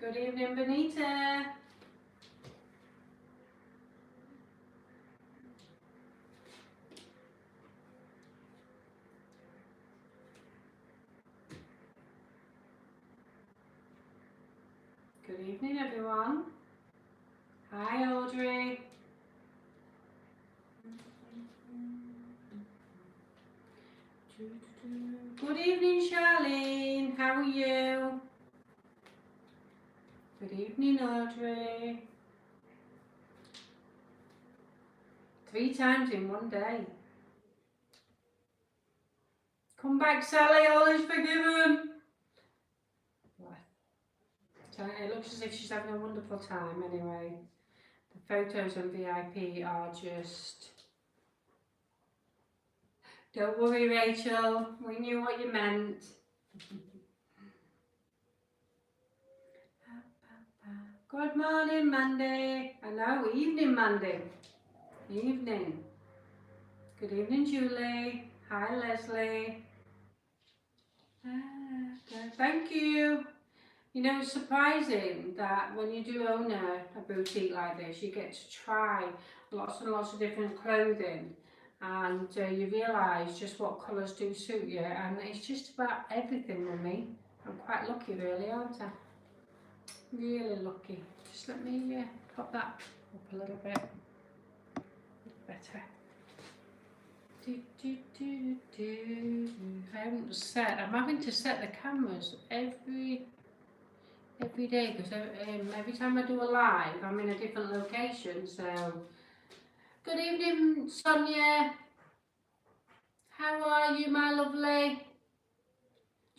Good evening, Benita. Good evening, everyone. Hi, Audrey. Good evening, Charlene. How are you? Good evening, Audrey. 3 times in one day. Come back, Sally. All is forgiven. It looks as if she's having a wonderful time anyway. The photos on VIP are just... Don't worry, Rachel. We knew what you meant. Good morning, Mandy. I know, evening, Mandy. Evening. Good evening, Julie. Hi, Leslie. Thank you. You know, it's surprising that when you do own a boutique like this, you get to try lots and lots of different clothing, and you realise just what colours do suit you, and it's just about everything with me. I'm quite lucky, really, aren't I? Really lucky. Just let me pop that up a little bit better. I haven't set. I'm having to set the cameras every day because every time I do a live, I'm in a different location. So, good evening, Sonia. How are you, my lovely?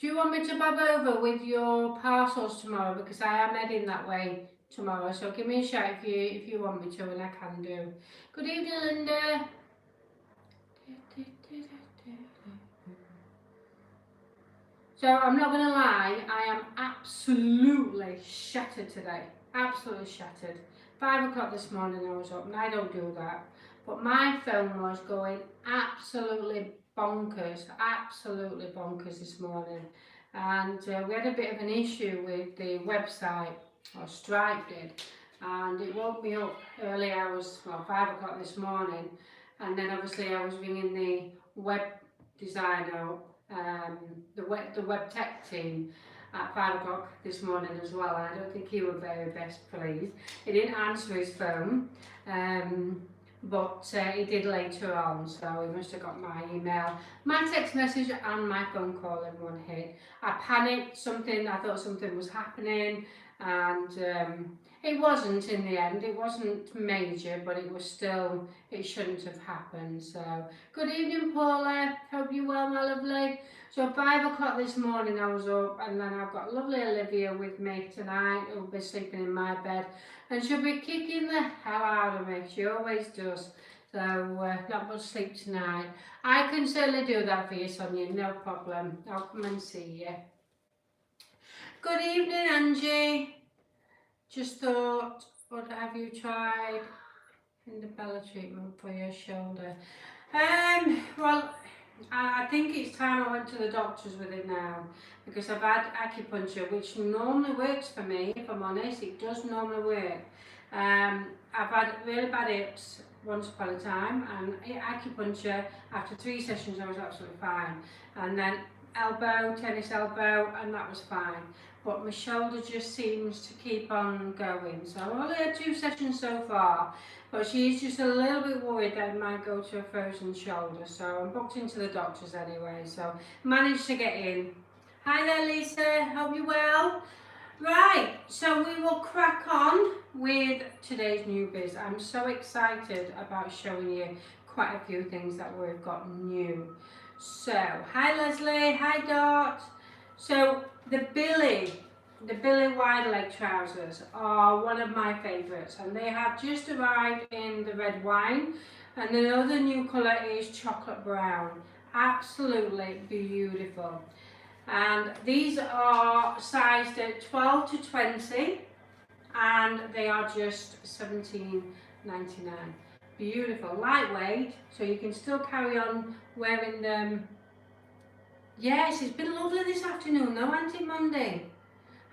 Do you want me to bob over with your parcels tomorrow? Because I am heading that way tomorrow. So give me a shout if you want me to, and I can do. Good evening, Linda. So I'm not going to lie, I am absolutely shattered today. Absolutely shattered. 5 o'clock this morning I was up, and I don't do that. But my phone was going absolutely bonkers this morning. And we had a bit of an issue with the website, or Stripe did. And it woke me up early hours, well 5 o'clock this morning. And then obviously I was ringing the web designer, the web tech team at 5 o'clock this morning as well, and I don't think he was very best pleased. He didn't answer his phone, but he did later on, so he must have got my email, my text message and my phone call in one hit. I panicked, I thought something was happening, and it wasn't in the end. It wasn't major, but it was still, it shouldn't have happened. So, good evening, Paula. Hope you're well, my lovely. So, 5 o'clock this morning I was up, and then I've got lovely Olivia with me tonight, who'll be sleeping in my bed, and she'll be kicking the hell out of me. She always does. So, not much sleep tonight. I can certainly do that for you, Sonia, no problem. I'll come and see you. Good evening, Angie. Just thought, what have you tried in the Bella treatment for your shoulder? Well, I think it's time I went to the doctors with it now, because I've had acupuncture, which normally works for me, if I'm honest. It does normally work. I've had really bad hips once upon a time, and acupuncture, after 3 sessions I was absolutely fine. And then elbow, tennis elbow, and that was fine. But my shoulder just seems to keep on going. So I've only had 2 sessions so far, but she's just a little bit worried that it might go to a frozen shoulder. So I'm booked into the doctors anyway, so managed to get in. Hi there, Lisa, hope you're well. Right, so we will crack on with today's new biz. I'm so excited about showing you quite a few things that we've got new. So, hi Leslie, hi Dot. So the Billy wide leg trousers are one of my favourites, and they have just arrived in the red wine, and the other new colour is chocolate brown. Absolutely beautiful. And these are sized at 12 to 20, and they are just $17.99. Beautiful, lightweight, so you can still carry on wearing them. Yes, it's been lovely this afternoon though, Auntie Monday.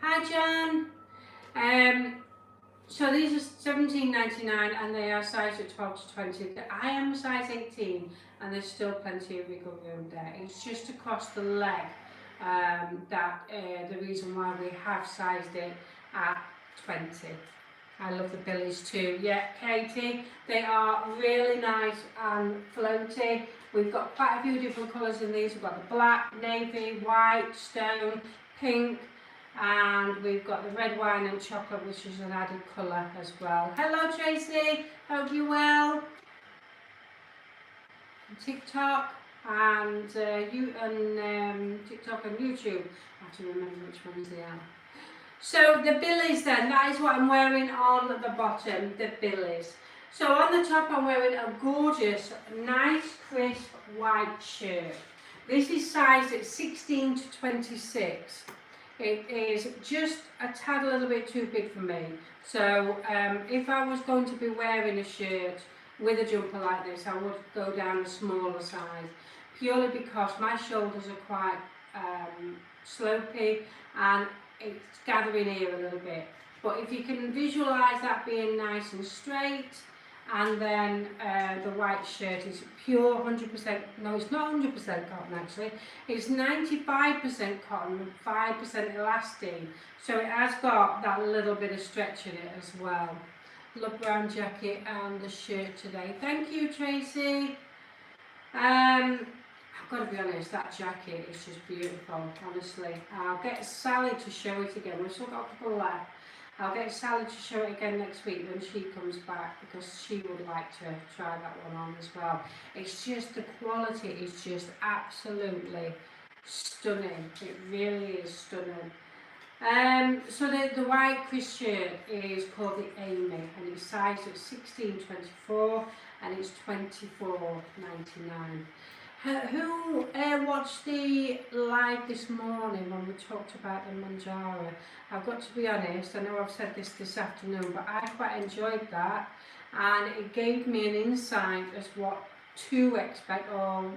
Hi Jan. So these are $17.99 and they are sized at 12 to 20. I am a size 18 and there's still plenty of wiggle room there. It's just across the leg the reason why we have sized it at 20. I love the billies too. Yeah, Katie, they are really nice and floaty. We've got quite a few different colours in these. We've got the black, navy, white, stone, pink, and we've got the red wine and chocolate, which is an added colour as well. Hello Tracy, hope you're well. TikTok and TikTok and YouTube. I have to remember which ones they are. So the billies then, that is what I'm wearing on the bottom, the billies. So on the top I'm wearing a gorgeous, nice, crisp white shirt. This is sized at 16 to 26. It is just a tad a little bit too big for me. So if I was going to be wearing a shirt with a jumper like this, I would go down a smaller size. Purely because my shoulders are quite slopey and it's gathering here a little bit. But if you can visualise that being nice and straight, and then the white shirt is pure 100%, no it's not 100% cotton actually, it's 95% cotton, 5% elastane. So it has got that little bit of stretch in it as well. Love brown jacket and the shirt today. Thank you Tracy. I've got to be honest, that jacket is just beautiful, honestly. I'll get Sally to show it again. We've still got a couple left. I'll get Sally to show it again next week when she comes back because she would like to try that one on as well. It's just, the quality is just absolutely stunning. It really is stunning. So the white crisp shirt is called the Amy and it's sized at 16-24 and it's $24.99. Who watched the live this morning when we talked about the Manjaro? I've got to be honest, I know I've said this afternoon, but I quite enjoyed that and it gave me an insight as what to expect or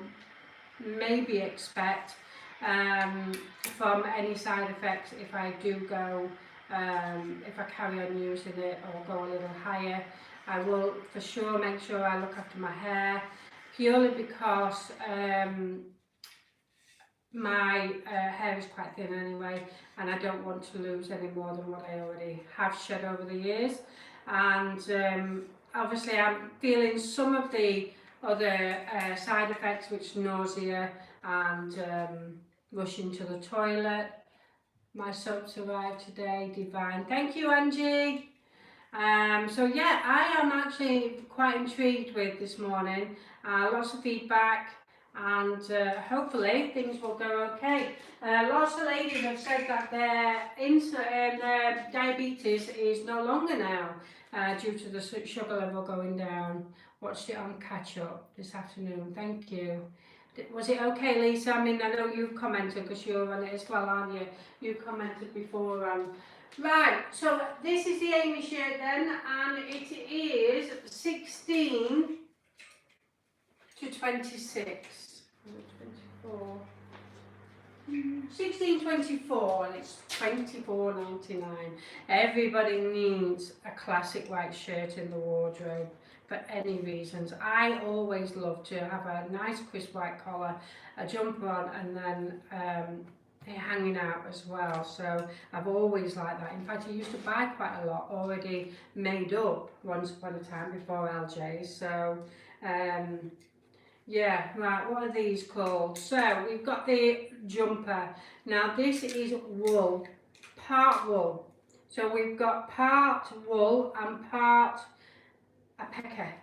maybe expect from any side effects if I do go, if I carry on using it or go a little higher. I will for sure make sure I look after my hair, purely because my hair is quite thin anyway and I don't want to lose any more than what I already have shed over the years. And obviously I'm feeling some of the other side effects, which nausea and rushing to the toilet. My soaps arrived today, divine. Thank you Angie. So yeah, I am actually quite intrigued with this morning. Lots of feedback and hopefully things will go okay. Lots of ladies have said that their diabetes is no longer now due to the sugar level going down. Watched it on catch up this afternoon. Thank you. Was it okay, Leesa? I mean, I know you've commented because you're on it as well, aren't you? You commented before. Right, so this is the Amy shirt then, and it is 16 to 26. 24. 16.24 and it's $24.99. Everybody needs a classic white shirt in the wardrobe for any reasons. I always love to have a nice crisp white collar, a jumper on, and then it hanging out as well. So I've always liked that. In fact, I used to buy quite a lot already made up once upon a time before LJ. So yeah, right, what are these called? So we've got the jumper. Now this is wool, part wool. So we've got part wool and part alpaca.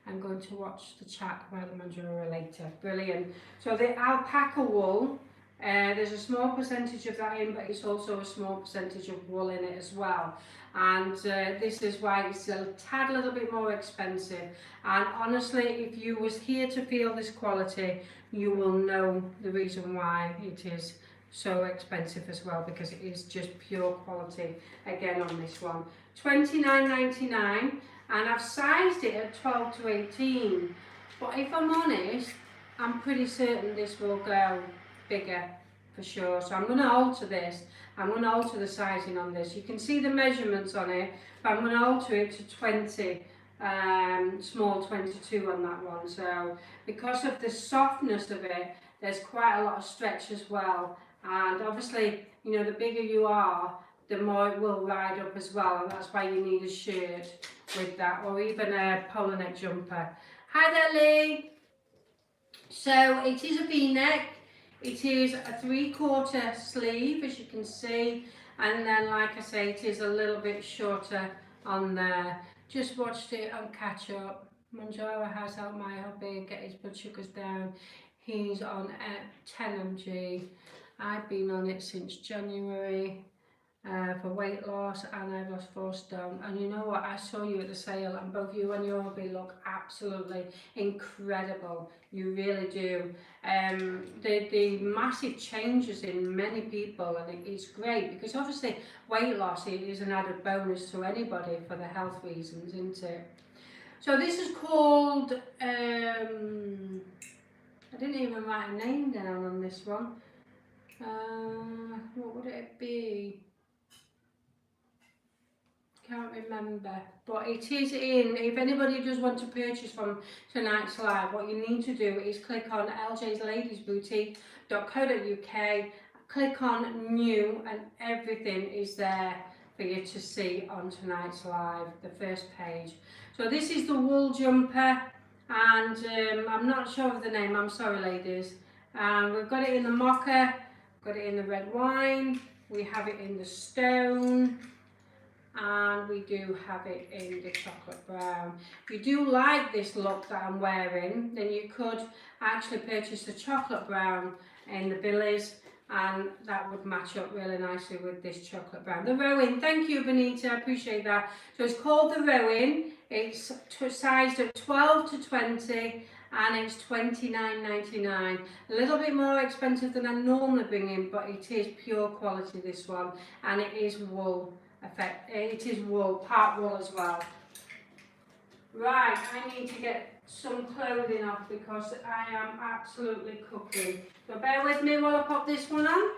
I'm going to watch the chat about the Manjaro later. Brilliant. So the alpaca wool, there's a small percentage of that in, but it's also a small percentage of wool in it as well. And this is why it's a tad little bit more expensive. And honestly, if you was here to feel this quality, you will know the reason why it is so expensive as well, because it is just pure quality again on this one. $29.99, and I've sized it at 12 to 18. But if I'm honest, I'm pretty certain this will go bigger for sure. So I'm going to alter this. I'm going to alter the sizing on this. You can see the measurements on it, but I'm going to alter it to 20, small 22 on that one. So because of the softness of it, there's quite a lot of stretch as well. And obviously, you know, the bigger you are, the more it will ride up as well. And that's why you need a shirt with that, or even a polo neck jumper. Hi there, Lee. So it is a V-neck. It is a 3/4 sleeve, as you can see, and then, like I say, it is a little bit shorter on there. Just watched it on Catch Up. Manjaro has helped my hubby get his blood sugars down. He's on 10 mg. I've been on it since January for weight loss, and I've lost 4 stone. And you know what? I saw you at the sale, and both you and your hubby look absolutely incredible. You really do. The massive changes in many people, and it's great because obviously weight loss is an added bonus to anybody for the health reasons, isn't it? So this is called, I didn't even write a name down on this one. What would it be? Can't remember, but it is in. If anybody does want to purchase from tonight's live, what you need to do is click on ljsladiesboutique.co.uk, click on new, and everything is there for you to see on tonight's live, the first page. So this is the wool jumper, and I'm not sure of the name, I'm sorry ladies. We've got it in the mocha, got it in the red wine, we have it in the stone, and we do have it in the chocolate brown. If you do like this look that I'm wearing, then you could actually purchase the chocolate brown in the Billies, and that would match up really nicely with this chocolate brown. The Rowan, thank you Benita, I appreciate that. So it's called the Rowan. It's sized at 12 to 20, and it's $29.99. A little bit more expensive than I normally bring in, but it is pure quality, this one, and it is wool. It is wool, part wool as well. Right, I need to get some clothing off because I am absolutely cooking. So bear with me while I pop this one on.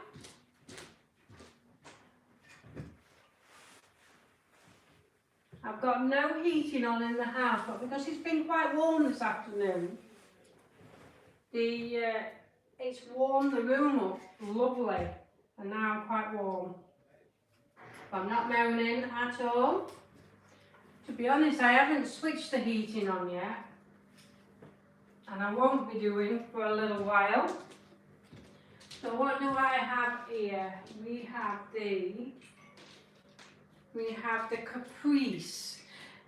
I've got no heating on in the house, but because it's been quite warm this afternoon, it's warmed the room up lovely, and now I'm quite warm. I'm not moaning at all. To be honest, I haven't switched the heating on yet, and I won't be doing for a little while. So what do I have here? We have the Caprice.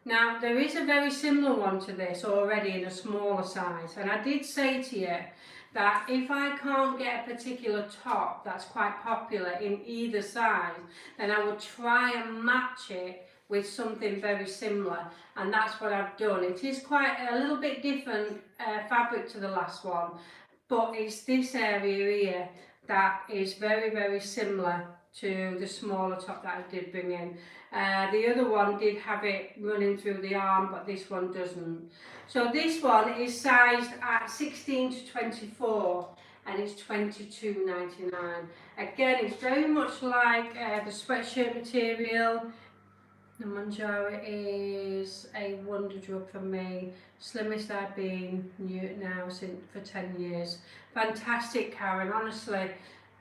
Now there is a very similar one to this already in a smaller size, and I did say to you that if I can't get a particular top that's quite popular in either size, then I would try and match it with something very similar, and that's what I've done. It is quite a little bit different fabric to the last one, but it's this area here that is very, very similar to the smaller top that I did bring in. The other one did have it running through the arm, but this one doesn't. So this one is sized at 16 to 24, and it's $22.99. Again, it's very much like the sweatshirt material. The Manjaro is a wonder drug for me. Slimmest I've been now for 10 years. Fantastic, Karen, honestly.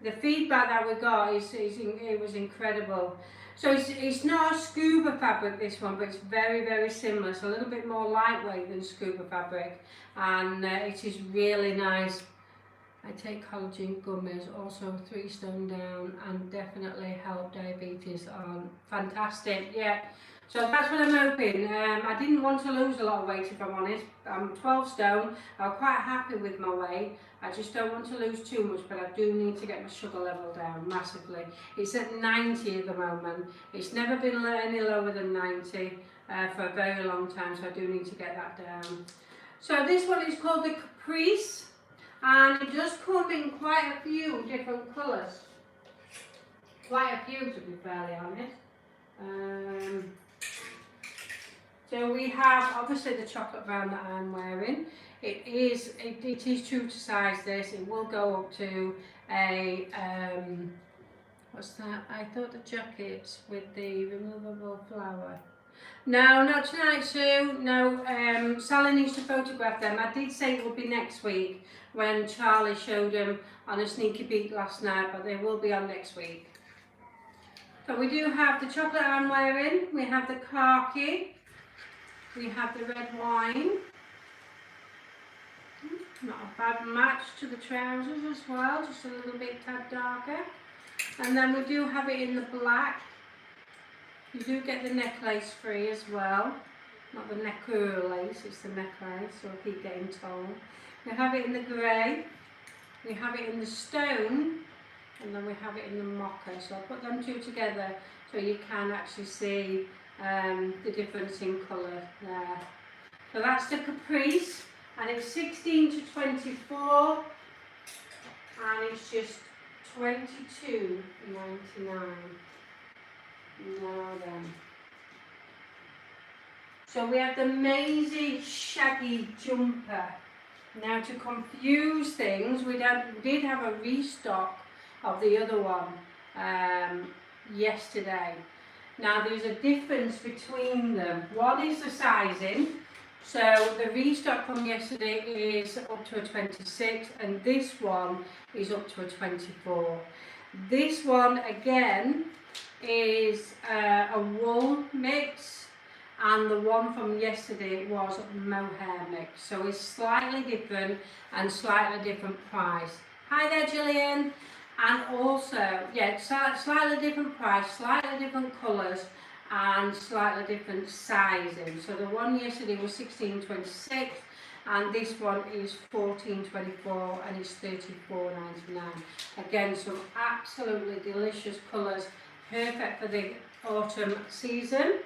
The feedback that we got it was incredible. So it's not a scuba fabric, this one, but it's very, very similar. It's a little bit more lightweight than scuba fabric, and it is really nice. I take collagen gummies, also 3 stone down, and definitely help diabetes on. Fantastic, yeah. So that's what I'm hoping. I didn't want to lose a lot of weight, if I'm honest. I'm 12 stone. I'm quite happy with my weight. I just don't want to lose too much, but I do need to get my sugar level down massively. It's at 90 at the moment. It's never been any lower than 90 for a very long time, so I do need to get that down. So this one is called the Caprice, and it does come in quite a few different colours. Quite a few, to be fairly honest. So we have obviously the chocolate brown that I'm wearing. It is true to size. This it will go up to a what's that? I thought the jackets with the removable flower. No, not tonight, Sue. No, Sally needs to photograph them. I did say it would be next week when Charlie showed them on a sneaky peek last night, but they will be on next week. So we do have the chocolate I'm wearing, we have the khaki, we have the red wine. Not a bad match to the trousers as well, just a little bit tad darker. And then we do have it in the black. You do get the necklace free as well. Not the necker lace, it's the necklace, so I keep getting told. We have it in the grey, we have it in the stone, and then we have it in the mocha. So I'll put them two together so you can actually see the difference in colour there. So that's the caprice, and it's 16 to 24, and it's just $22.99. Now then. So we have the Maisie shaggy jumper. Now to confuse things, we did have a restock of the other one yesterday. Now there's a difference between them. One is the sizing. So the restock from yesterday is up to a 26 and this one is up to a 24. This one again is a wool mix, and the one from yesterday was mohair mix. So it's slightly different and slightly different price. Hi there, Gillian. And also, yeah, slightly different price, slightly different colours, and slightly different sizing. So the one yesterday was 16.26 and this one is 14.24 and it's 34.99. Again, some absolutely delicious colours, perfect for the autumn season.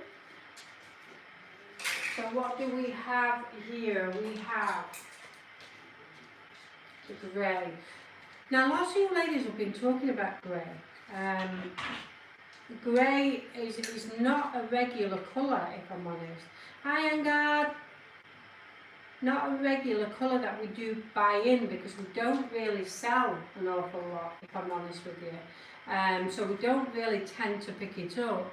So what do we have here? We have the grey. Now lots of you ladies have been talking about grey. Grey is not a regular colour, if I'm honest. Hi Angard. Not a regular colour that we do buy in because we don't really sell an awful lot, if I'm honest with you. So we don't really tend to pick it up.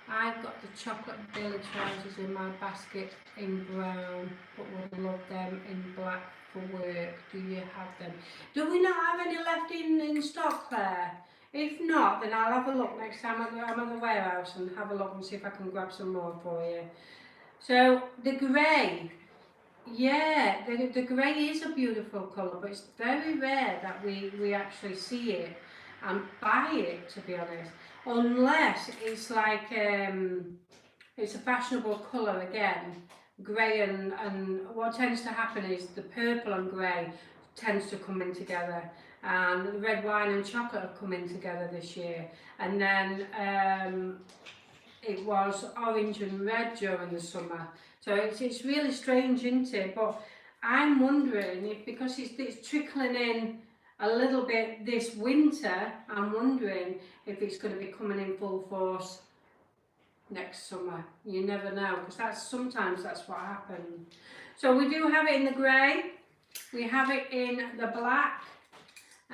I've got the chocolate Billy trousers in my basket in brown, but would love them in black for work. Do you have them? Do we not have any left in stock, Claire? If not, then I'll have a look next time I'm at the warehouse and have a look and see if I can grab some more for you. So the grey, yeah, the grey is a beautiful colour, but it's very rare that we actually see it and buy it, to be honest, unless it's like it's a fashionable colour again. Grey and what tends to happen is the purple and grey tends to come in together, and the red wine and chocolate have come in together this year, and then it was orange and red during the summer. So it's really strange, isn't it? But I'm wondering if, because it's trickling in a little bit this winter, I'm wondering if it's going to be coming in full force next summer. You never know, because sometimes that's what happens. So we do have it in the grey, we have it in the black,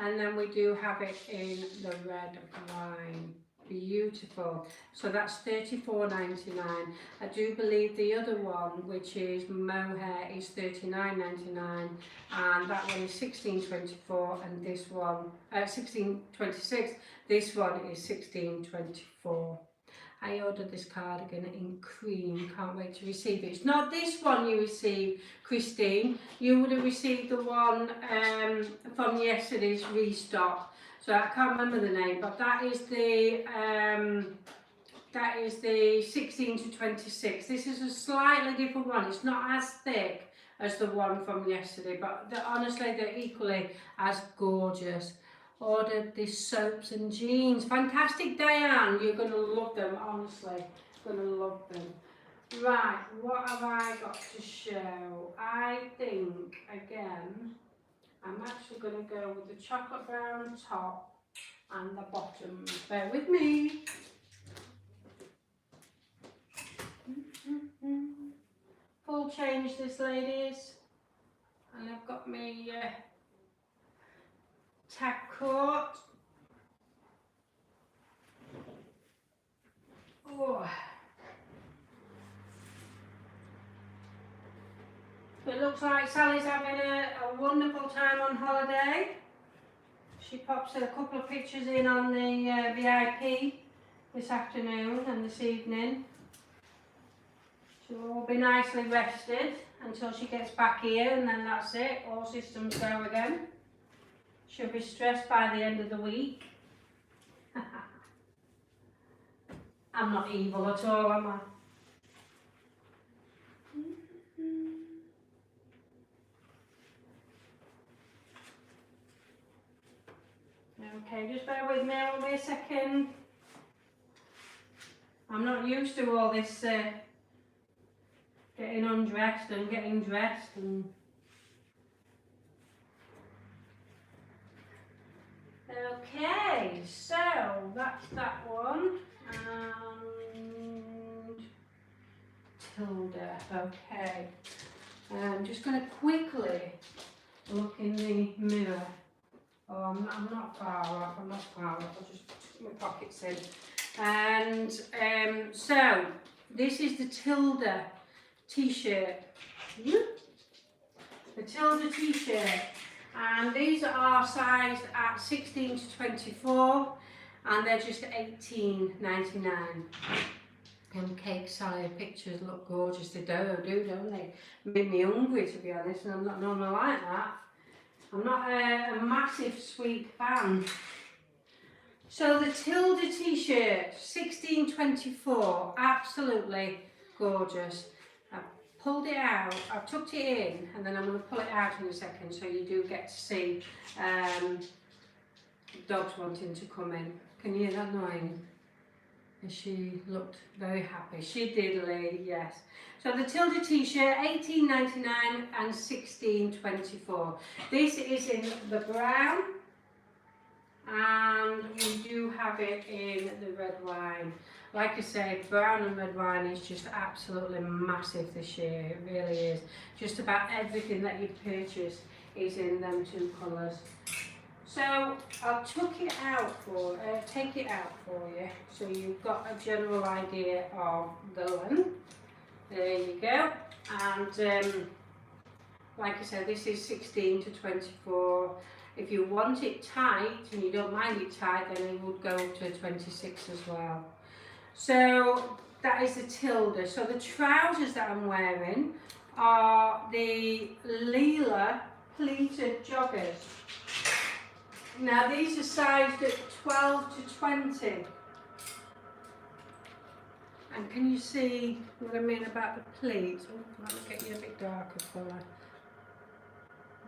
and then we do have it in the red wine. Beautiful. So that's $34.99. I do believe the other one, which is mohair, is $39.99, and that one is $16.24, and this one $16.26. This one is $16.24. I ordered this cardigan in cream, can't wait to receive it. It's not this one you received, Christine. You would have received the one from yesterday's restock. So I can't remember the name, but that is the 16 to 26. This is a slightly different one. It's not as thick as the one from yesterday, but honestly they're equally as gorgeous. Ordered these soaps and jeans. Fantastic, Diane. You're going to love them, honestly. Going to love them. Right, what have I got to show? I think, again, I'm actually going to go with the chocolate brown top and the bottoms. Bear with me. full change this, ladies. And I've got my tag coat. Oh. It looks like Sally's having a wonderful time on holiday. She pops a couple of pictures in on the VIP this afternoon and this evening. She'll all be nicely rested until she gets back here, and then that's it, all systems go again. She'll be stressed by the end of the week. I'm not evil at all, am I? Okay, just bear with me, it'll be a second. I'm not used to all this getting undressed and getting dressed and... Okay, so that's that one. And Tilda, okay. I'm just going to quickly look in the mirror. Oh, I'm not far off, I'll just put my pockets in. And so, this is the Tilda t-shirt. The Tilda t-shirt. And these are sized at 16 to 24, and they're just $18.99. Cake Sally pictures look gorgeous, they do, don't they? Made me hungry, to be honest, and I'm not normally like that. I'm not a massive sweet fan. So the Tilda t-shirt, 16.24, absolutely gorgeous. I've pulled it out, I've tucked it in, and then I'm going to pull it out in a second so you do get to see dogs wanting to come in. Can you hear that noise? And she looked very happy. She did, Lee, yes. So the Tilda t-shirt, $18.99 and $16.24. This is in the brown, and we do have it in the red wine. Like I say, brown and red wine is just absolutely massive this year. It really is. Just about everything that you purchase is in them two colours. So I'll take it out for you, so you've got a general idea of the length. There you go. And like I said, this is 16 to 24. If you want it tight and you don't mind it tight, then it would go to 26 as well. So that is the Tilda. So the trousers that I'm wearing are the Leesa pleated joggers. Now these are sized at 12 to 20. And can you see what I mean about the pleats? Oh, let me get you a bit darker colour.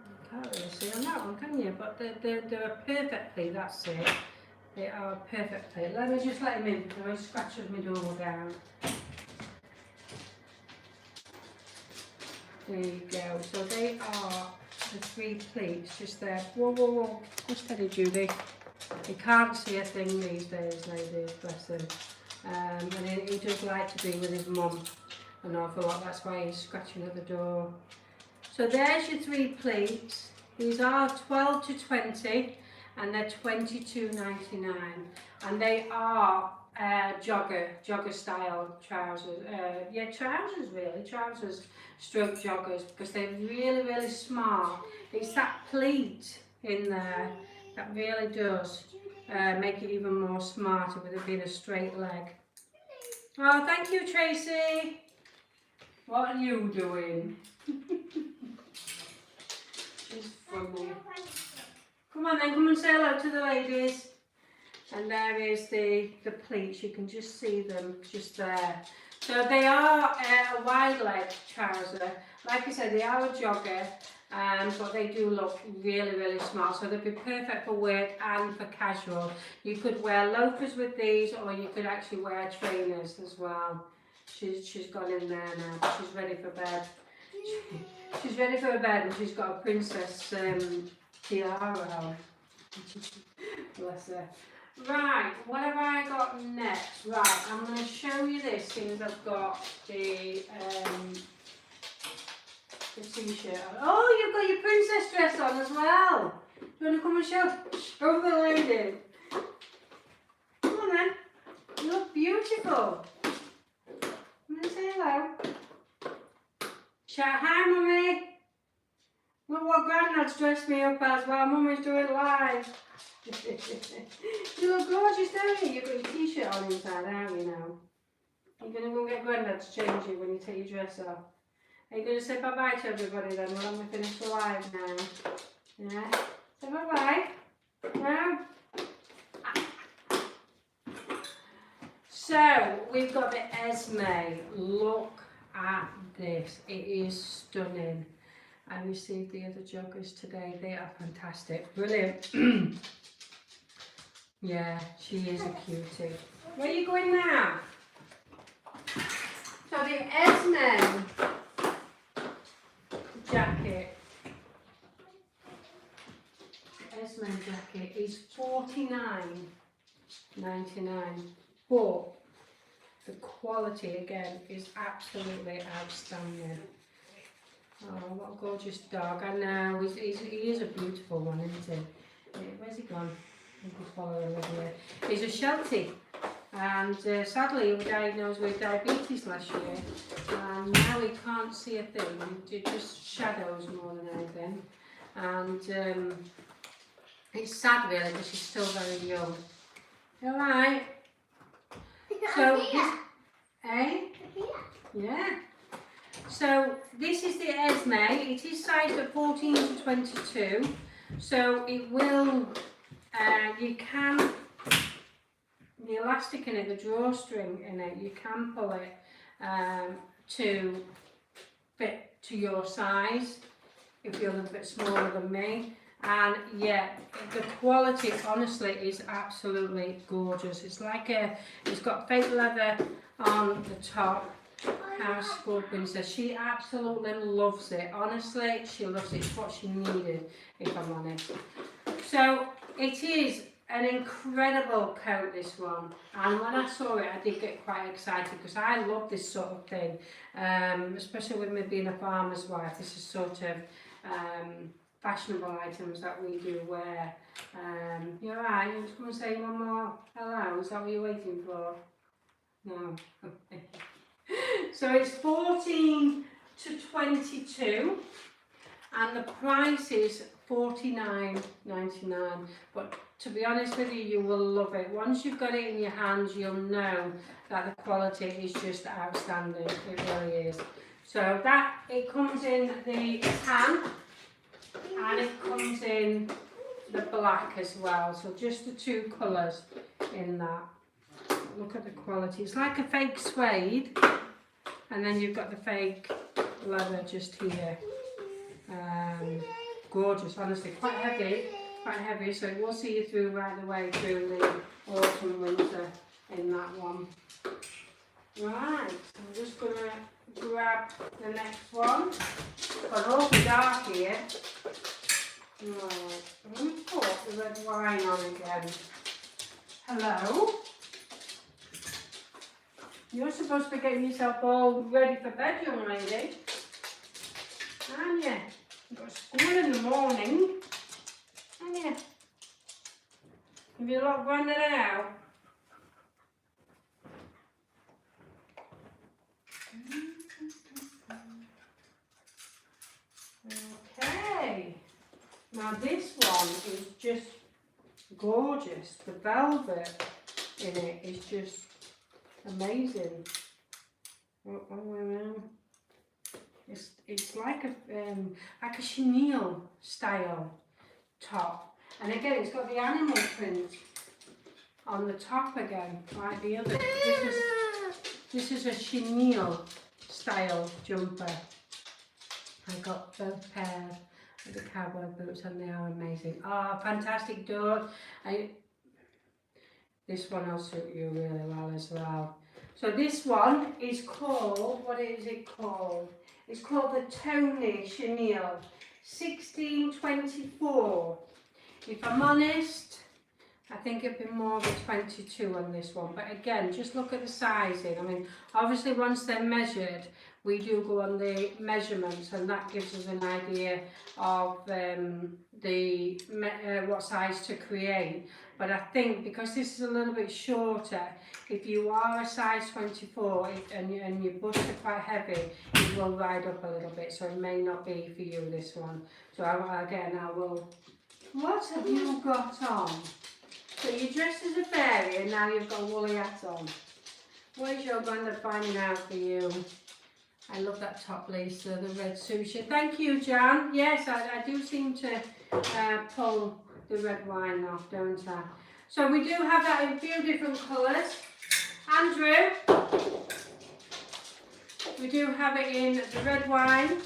You can't really see on that one, can you? But they're a perfect pleat, that's it. They are a perfect pleat. Let me just let him in because I scratched my door down. There you go. So they are the three pleats just there. Whoa, whoa, whoa. Go steady, Judy. You can't see a thing these days, ladies, bless him. And he does like to be with his mum an awful lot. That's why he's scratching at the door. So there's your three pleats. These are 12 to 20 and they're $22.99. And they are jogger style trousers. Yeah, trousers really. Trousers stroke joggers because they're really, really smart. It's that pleat in there that really does make it even more smarter with it being a straight leg. Oh, thank you, Tracy. What are you doing? She's funny. Come on then, come and say hello to the ladies. And there is the pleats. You can just see them just there. So they are a wide leg trouser. Like I said, they are a jogger. But they do look really, really smart, so they'd be perfect for work and for casual. You could wear loafers with these, or you could actually wear trainers as well. She's gone in there now, she's ready for bed. She's ready for bed, and she's got a princess tiara on. Bless her. Right, what have I got next? Right, I'm going to show you this, since I've got the the t-shirt on. Oh, you've got your princess dress on as well. Do you want to come and show the lady? Come on then. You look beautiful. I'm going to say hello. Shout hi, Mummy. Look what Grandad's dressed me up as while Mummy's doing live. You look gorgeous, don't you? You've got your t-shirt on inside, aren't you now? You're going to go get Grandad to change you when you take your dress off. Are you going to say bye-bye to everybody then when we finish the live now? Yeah? Say bye-bye. No? So, we've got the Esme. Look at this. It is stunning. I received the other joggers today. They are fantastic. Brilliant. Yeah, she is a cutie. Where are you going now? So the Esme jacket. Esme jacket is $49.99. But the quality again is absolutely outstanding. Oh, what a gorgeous dog. I know, he is a beautiful one, isn't he? Where's he gone? I can follow him over here. He's a Sheltie, and sadly he was diagnosed with diabetes last year, and now he can't see a thing. It just shadows more than anything, and it's sad really because he's still very young. Alright. So this, eh? Yeah. So this is the Esme. It is sized at 14 to 22. So it will, you can, the elastic in it, the drawstring in it, you can pull it to fit to your size if you're a little bit smaller than me. And yeah, the quality honestly is absolutely gorgeous. It's like it's got fake leather on the top. How School Princess. She absolutely loves it. Honestly, she loves it. It's what she needed, if I'm honest. So it is an incredible coat, this one. And when I saw it, I did get quite excited because I love this sort of thing. Especially with me being a farmer's wife, this is sort of fashionable items that we do wear. You're right, you just want to say one more hello? Is that what you're waiting for? No. So it's 14 to 22 and the price is $49.99. But to be honest with you, you will love it. Once you've got it in your hands, you'll know that the quality is just outstanding. It really is. So that, it comes in the tan and it comes in the black as well. So just the two colours in that. Look at the quality. It's like a fake suede, and then you've got the fake leather just here. Gorgeous, honestly, quite heavy, so it will see you through right the way through the autumn, winter in that one. Right, so I'm just going to grab the next one. Got all the dark here. Right, I'm going to put the red wine on again. Hello? You're supposed to be getting yourself all ready for bed, young lady. Aren't you? You've got school in the morning. Aren't you? Have you locked Grandad out? Okay. Now this one is just gorgeous. The velvet in it is just amazing. It's like a chenille style top, and again it's got the animal print on the top again, like the other. This is a chenille style jumper. I got both pairs of the cowboy boots and they are amazing. Oh, fantastic door. This one will suit you really well as well. So this one is called, what is it called? It's called the Tony Chenille 1624. If I'm honest, I think it'd be more than 22 on this one. But again, just look at the sizing. I mean, obviously once they're measured, we do go on the measurements, and that gives us an idea of what size to create. But I think because this is a little bit shorter, if you are a size 24 and your busts are quite heavy, it will ride up a little bit, so it may not be for you, this one. So again, I will... What have you got on? So you're dressed as a fairy and now you've got a woolly hat on. What is your granddad finding out for you? I love that top, Leesa, the red sushi. Thank you, Jan. Yes, I do seem to pull the red wine off, don't I? So we do have that in a few different colours. Andrew, we do have it in the red wine.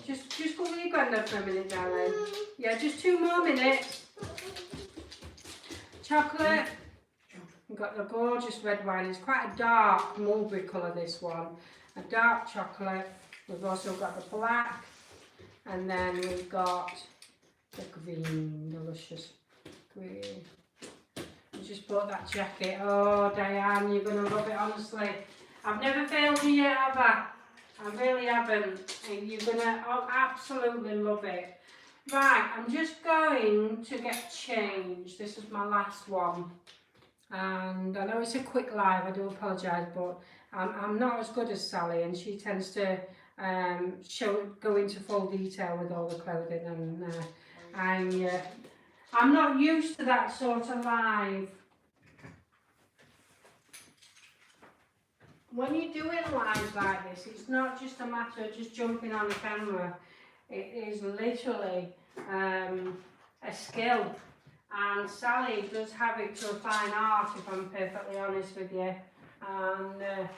Just go with your granddad for a minute, darling. Yeah, just 2 more minutes. Chocolate. We've got the gorgeous red wine. It's quite a dark mulberry colour, this one. A dark chocolate. We've also got the black. And then we've got the green, the luscious green. I just bought that jacket. Oh, Diane, you're going to love it, honestly. I've never failed you yet, have I? I really haven't. And you're going to absolutely love it. Right, I'm just going to get changed. This is my last one. And I know it's a quick live, I do apologise, but I'm not as good as Sally, and she tends to go into full detail with all the clothing, and I'm not used to that sort of live. When you're doing lives like this, it's not just a matter of just jumping on the camera. It is literally a skill. And Sally does have it to a fine art, if I'm perfectly honest with you. And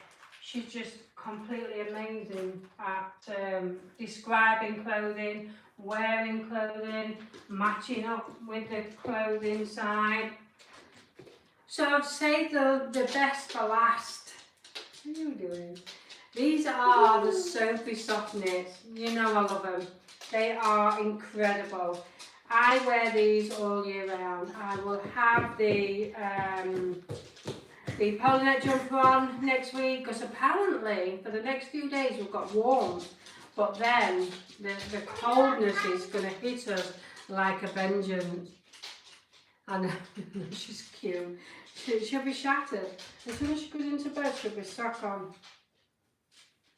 she's just completely amazing at describing clothing, wearing clothing, matching up with the clothing side. So I'd say the best for last. What are you doing? These are the Sophie soft knits. You know I love them. They are incredible. I wear these all year round. I will have the polo neck jumper on next week, because apparently for the next few days we've got warm, but then the coldness is going to hit us like a vengeance. And she's cute. She'll be shattered. As soon as she goes into bed, she'll be stuck on.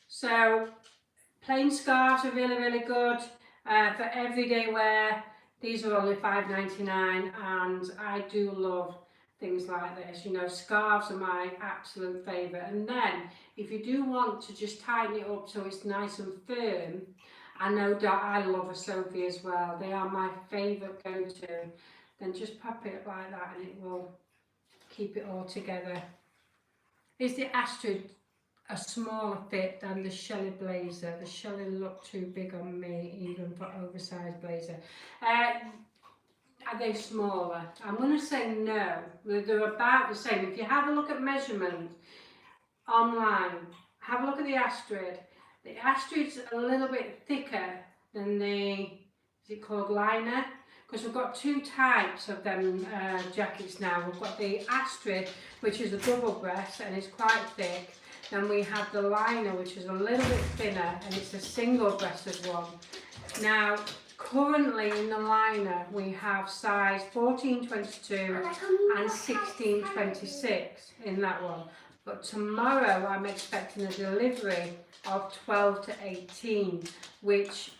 So plain scarves are really, really good for everyday wear. These are only $5.99, and I do love things like this. You know, scarves are my absolute favourite. And then, if you do want to just tighten it up so it's nice and firm, I know that I love a Sophie as well. They are my favourite go-to. Then just pop it like that and it will keep it all together. Is the Astrid a smaller fit than the Shelley blazer? The Shelley looked too big on me, even for oversized blazer. Are they smaller? I'm going to say no. They're about the same. If you have a look at measurements online, have a look at the Astrid. The Astrid's a little bit thicker than the, is it called liner? Because we've got 2 types of them jackets now. We've got the Astrid, which is a double breast and it's quite thick. Then we have the liner, which is a little bit thinner, and it's a single breasted one. Now, currently in the liner, we have size 14-22 and 16-26 in that one. But tomorrow, I'm expecting a delivery of 12 to 18, which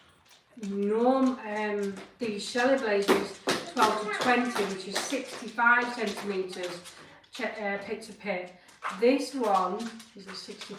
the Shelley blazers 12 to 20, which is 65 centimetres pit to pit. This one is a 60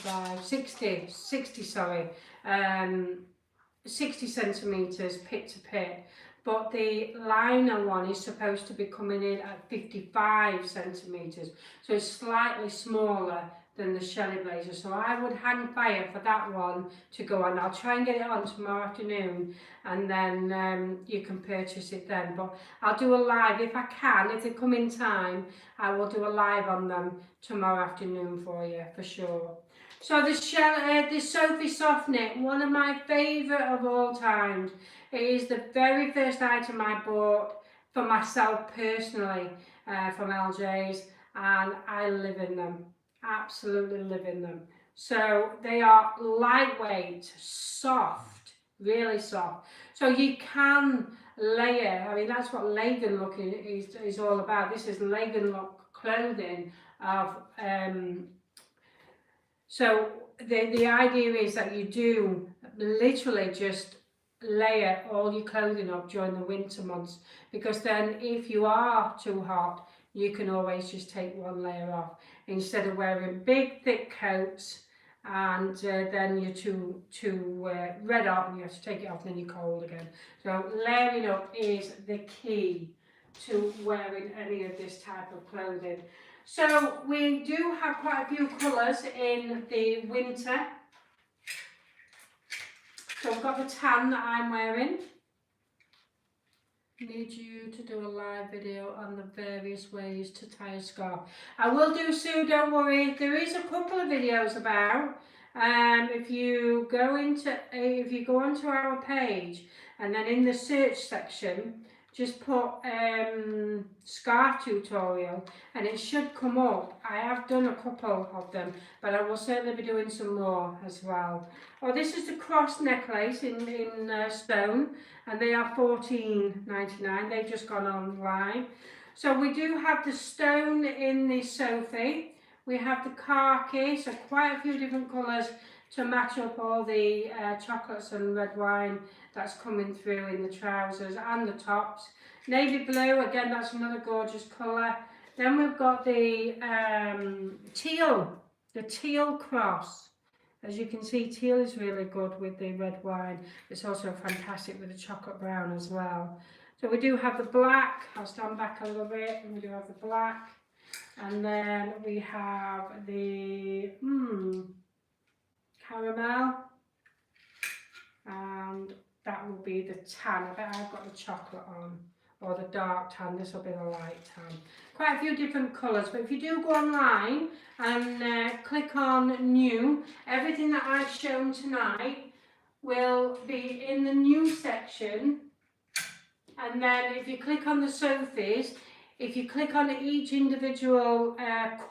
centimetres pit to pit, but the liner one is supposed to be coming in at 55 centimetres, so it's slightly smaller than the Shelley blazer. So I would hang fire for that one to go on. I'll try and get it on tomorrow afternoon, and then you can purchase it then. But I'll do a live if I can. If they come in time, I will do a live on them tomorrow afternoon for you, for sure. So the Sophie soft knit, one of my favourite of all times. It is the very first item I bought for myself personally from LJ's, and I live in them. Absolutely live in them. So they are lightweight, soft, really soft. So you can layer, I mean that's what Legan look is all about. This is Legan look clothing of, so the idea is that you do literally just layer all your clothing up during the winter months, because then if you are too hot, you can always just take one layer off instead of wearing big thick coats and then you're too red hot and you have to take it off and then you're cold again. So layering up is the key to wearing any of this type of clothing. So we do have quite a few colours in the winter. So we've got the tan that I'm wearing. I need you to do a live video on the various ways to tie a scarf. I will do, Sue, don't worry. There is a couple of videos about. If you go onto our page and then in the search section, just put scarf tutorial and it should come up. I have done a couple of them, but I will certainly be doing some more as well. Oh, this is the cross necklace in stone, and they are $14.99. They've just gone online. So we do have the stone in the Sophie. We have the khaki, so quite a few different colours to match up all the chocolates and red wine that's coming through in the trousers and the tops. Navy blue, again, that's another gorgeous colour. Then we've got the teal cross. As you can see, teal is really good with the red wine. It's also fantastic with the chocolate brown as well. So we do have the black. I'll stand back a little bit. We do have the black. And then we have the caramel. And that will be the tan. I bet I've got the chocolate on. Or the dark tan, this will be the light tan. Quite a few different colours, but if you do go online and click on new, everything that I've shown tonight will be in the new section. And then if you click on the Sophies, if you click on each individual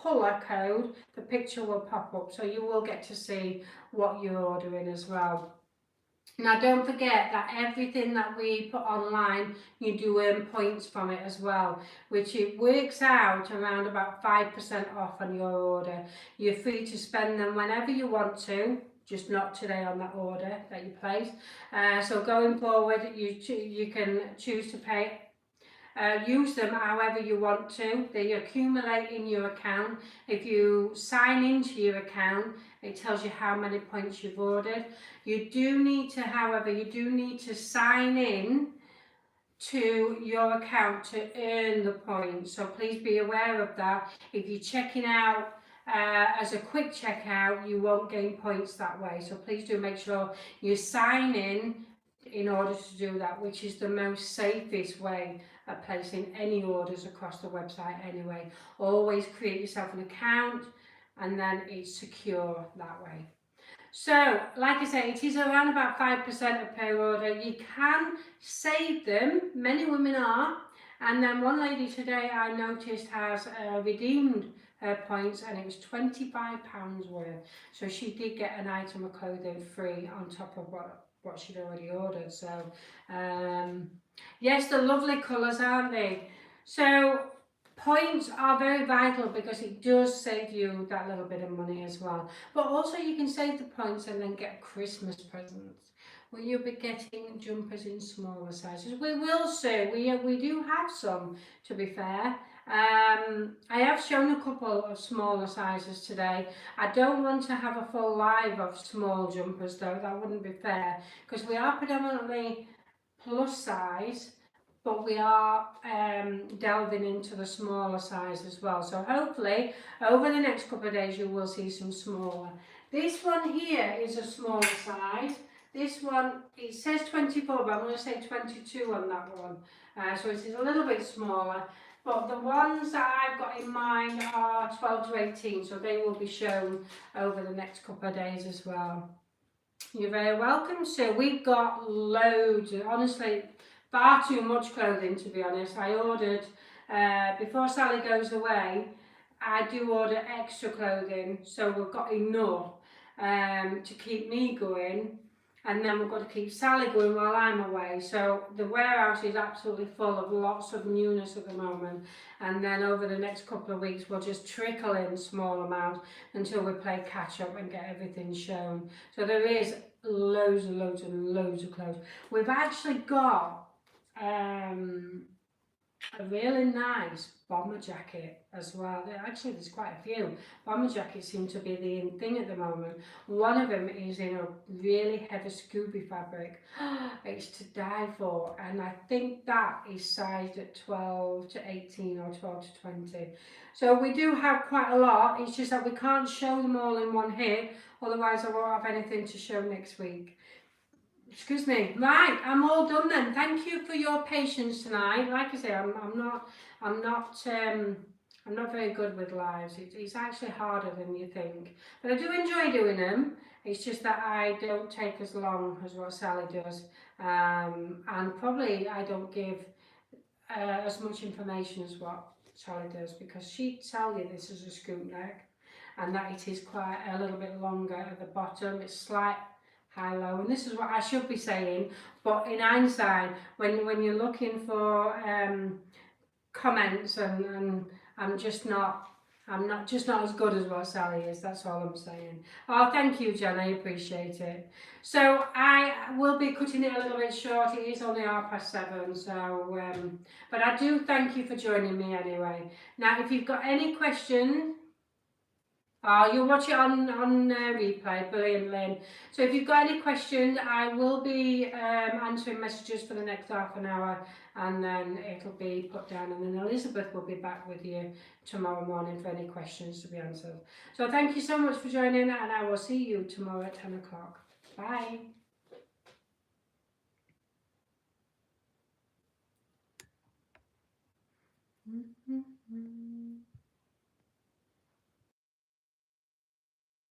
colour code, the picture will pop up, so you will get to see what you're ordering as well. Now don't forget that everything that we put online, you do earn points from it as well, which it works out around about 5% off on your order. You're free to spend them whenever you want to, just not today on that order that you place. So going forward, you can choose to pay. Use them however you want to. They accumulate in your account. If you sign into your account, it tells you how many points you've ordered. You do need to, however, sign in to your account to earn the points. So please be aware of that. If you're checking out as a quick checkout, you won't gain points that way. So please do make sure you sign in order to do that, which is the most safest way of placing any orders across the website anyway. Always create yourself an account and then it's secure that way. So, like I say, it is around about 5% of per order. You can save them, many women are, and then one lady today I noticed has redeemed her points and it was £25 worth. So she did get an item of clothing free on top of what she'd already ordered. So yes, they're lovely colours, aren't they? So points are very vital because it does save you that little bit of money as well. But also you can save the points and then get Christmas presents. Will you be getting jumpers in smaller sizes? We will see. We do have some, to be fair. I have shown a couple of smaller sizes today. I don't want to have a full live of small jumpers though, that wouldn't be fair, because we are predominantly plus size, but we are delving into the smaller size as well. So hopefully over the next couple of days you will see some smaller. This one here is a smaller size. This one, it says 24, but I'm going to say 22 on that one. So it is a little bit smaller. But the ones that I've got in mind are 12 to 18, so they will be shown over the next couple of days as well. You're very welcome. So we've got loads, honestly, far too much clothing, to be honest. I ordered, before Sally goes away, I do order extra clothing, so we've got enough. to keep me going. And then we've got to keep Sally going while I'm away. So the warehouse is absolutely full of lots of newness at the moment. And then over the next couple of weeks, we'll just trickle in small amounts until we play catch up and get everything shown. So there is loads and loads and loads of clothes. We've actually got a really nice bomber jacket as well. Actually, there's quite a few. Bomber jackets seem to be the in thing at the moment. One of them is in a really heavy Scooby fabric. It's to die for, and I think that is sized at 12 to 18 or 12 to 20. So we do have quite a lot. It's just that we can't show them all in one hit, otherwise I won't have anything to show next week. Excuse me. Right, I'm all done then. Thank you for your patience tonight. Like I say, I'm not very good with lives. It's actually harder than you think, but I do enjoy doing them. It's just that I don't take as long as what Sally does, and probably I don't give as much information as what Sally does, because she'd tell you this is a scoop neck, and that it is quite a little bit longer at the bottom. It's slight high-low, and this is what I should be saying, but in hindsight, when you're looking for comments, and I'm not as good as what Sally is. That's all I'm saying. Oh, thank you, Jen. I appreciate it. So I will be cutting it a little bit short. It is only 7:30, so but I do thank you for joining me anyway. Now, if you've got any questions, you'll watch it on replay. Brilliant, Lynn. So if you've got any questions, I will be answering messages for the next half an hour, and then it'll be put down, and then Elizabeth will be back with you tomorrow morning for any questions to be answered. So thank you so much for joining, and I will see you tomorrow at 10 o'clock. Bye.